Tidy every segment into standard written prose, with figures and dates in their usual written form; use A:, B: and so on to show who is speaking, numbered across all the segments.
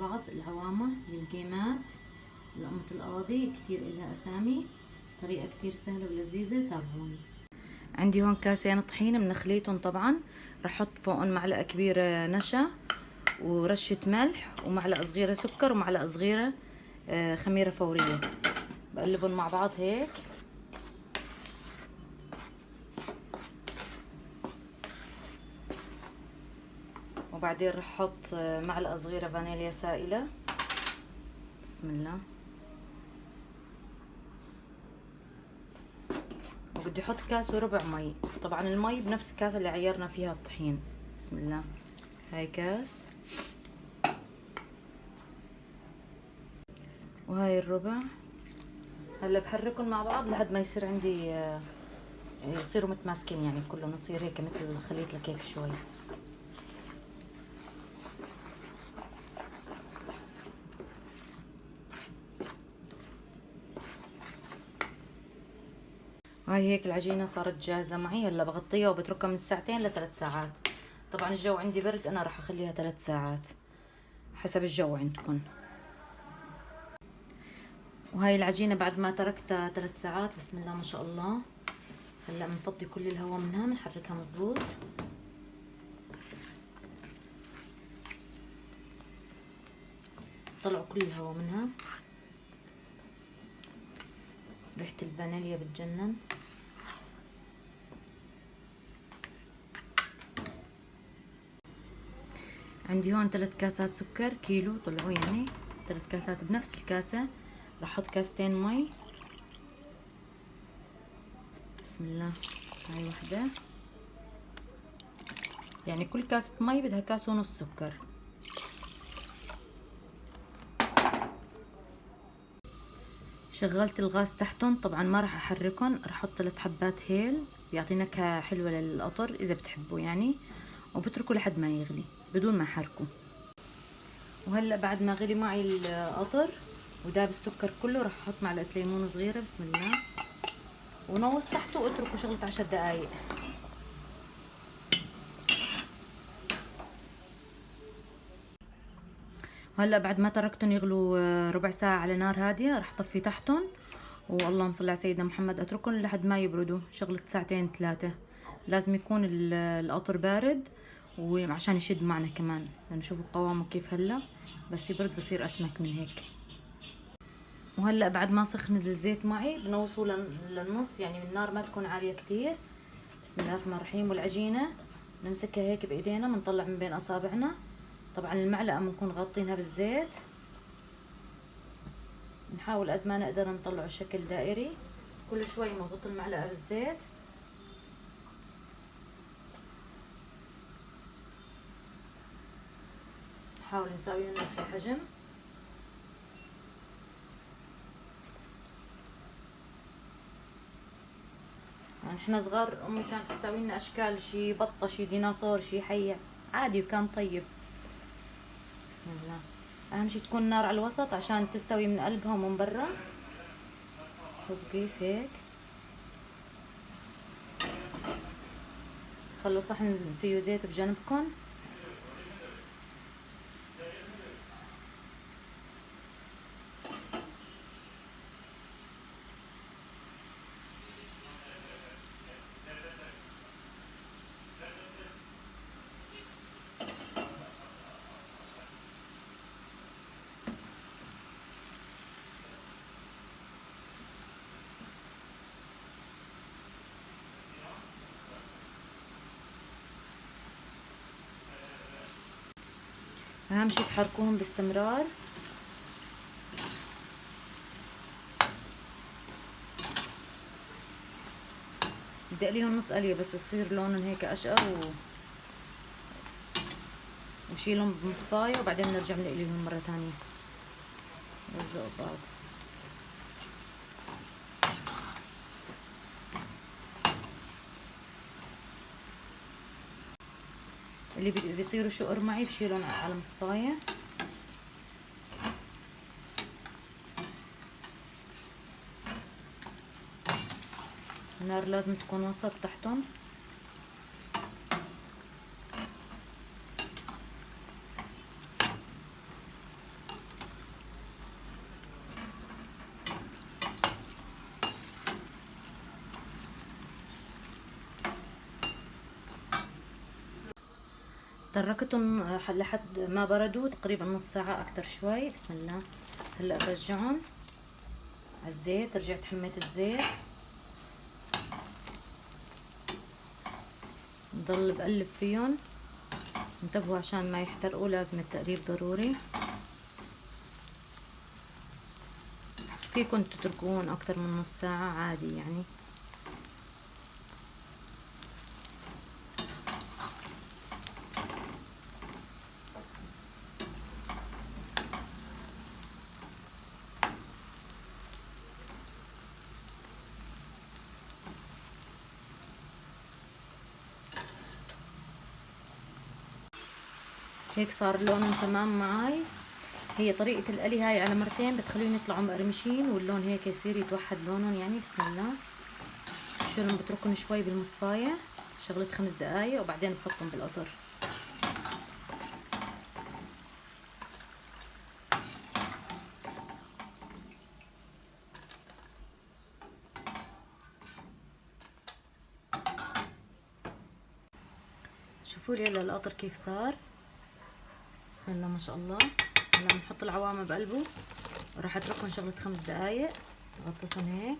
A: بعض العوامة للجيمات، لقمة القاضي، كتير إلها أسامي. طريقة كتير سهلة ولذيذة، تابعوني. عندي هون كاسين طحين منخليتهم طبعا. رح احط فوقهم معلقة كبيرة نشا ورشة ملح ومعلقة صغيرة سكر ومعلقة صغيرة خميرة فورية. بقلبهم مع بعض هيك. وبعدين رح احط معلقة صغيرة فانيليا سائلة. بسم الله. وبدي احط كاس وربع مي، طبعا المي بنفس الكاس اللي عيرنا فيها الطحين. بسم الله. هاي كاس وهاي الربع. هلا بحركهم مع بعض لحد ما يصير عندي يصيروا متماسكين، يعني كلهم يصير هيك مثل خليط الكيك شوي. هاي هيك العجينة صارت جاهزة معي. هلا بغطيها وبتركها من ساعتين لثلاث ساعات. طبعا الجو عندي برد، انا راح اخليها 3 ساعات حسب الجو عندكم. وهاي العجينة بعد ما تركتها 3 ساعات، بسم الله ما شاء الله. هلا بنفضي كل الهواء منها، بنحركها مزبوط. طلعوا كل الهواء منها. ريحة الفانيليا بتجنن. عندي هون 3 كاسات سكر كيلو طلعوا، يعني 3 كاسات بنفس الكاسة. راح احط كاستين مي. بسم الله. هاي وحدة، يعني كل كاسة مي بدها كاس ونص سكر. شغلت الغاز تحتهم، طبعا ما راح احركهم. راح احط 3 حبات هيل بيعطي نكهة حلوة للقطر اذا بتحبوا يعني. وبتركه لحد ما يغلي بدون ما احركه. وهلا بعد ما غلي معي القطر وداب السكر كله، راح احط معلقة ليمون صغيرة. بسم الله. ونوص تحته واتركه شغلة 10 دقايق. هلا بعد ما تركتهم يغلوا ربع ساعة على نار هادية، راح طفي تحتهم. واللهم صل على سيدنا محمد. اتركهم لحد ما يبردوا شغلة ساعتين 3. لازم يكون القطر بارد وعشان يشد معنا كمان، لأنه شوفوا قوامه كيف هلا. بس يبرد بصير اسمك من هيك. وهلا بعد ما سخن الزيت معي بنوصه للنص، يعني النار ما تكون عالية كتير. بسم الله الرحمن الرحيم. والعجينة نمسكها هيك بايدينا، بنطلع من بين اصابعنا. طبعا المعلقة بنكون غاطينها بالزيت. نحاول قد ما نقدر نطلعه شكل دائري. كل شوي نغط المعلقة بالزيت. نحاول نساوي نفس الحجم. يعني احنا صغار امي كانت تساوي لنا اشكال، شي بطة، شي ديناصور، شي حية، عادي وكان طيب. بسم الله. اهم شي تكون النار على الوسط عشان تستوي من قلبها ومن برا. شوفوا كيف هيك. خلوا صحن فيه زيت بجنبكم. اهم شي تحركوهم باستمرار. بدي اقليهم نص قليه بس يصير لونهم هيك اشقر وشيلهم بمصفاية وبعدين نرجع نقليهم مرة ثانية. يلزقوا بعض. اللي بيصيروا شقر معي بشيلهم على مصفاية. النار لازم تكون وسط تحتهم. تركتهم لحد ما بردوا تقريبا نص ساعة اكتر شوي. بسم الله. هلا برجعهم على الزيت. رجعت حميت الزيت، نضل بقلب فيهم. انتبهوا عشان ما يحترقوا، لازم التقليب ضروري. فيكن تتركوهم اكتر من نص ساعة عادي يعني. هيك صار لونهم تمام معي. هي طريقة القلي هاي على مرتين بتخليهم يطلعوا مقرمشين واللون هيك يصير يتوحد لونهم يعني. بسم الله. بشيلهم بتركهم شوي بالمصفاية شغلة 5 دقايق وبعدين بحطهم بالقطر. شوفوا لي هلا القطر كيف صار. بسم الله ما شاء الله. هلا بنحط العوامة بقلبه وراح اتركهم شغلة 5 دقايق. غطسهم هيك.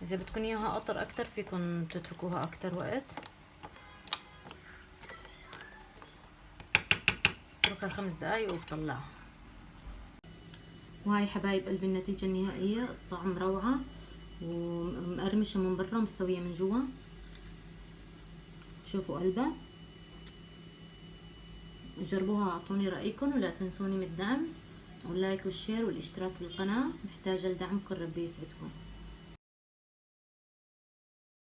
A: اذا بدكم اياها قطر اكتر فيكم تتركوها اكتر وقت. اتركها 5 دقايق وبطلعها. وهاي حبايب قلبي النتيجة النهائية. الطعم روعة ومقرمشة من برا ومستوية من جوا. شوفوا قلبها. جربوها واعطوني رأيكم، ولا تنسوني من الدعم واللايك والشير والاشتراك بالقناة. محتاجة لدعمكم، ربي يسعدكم.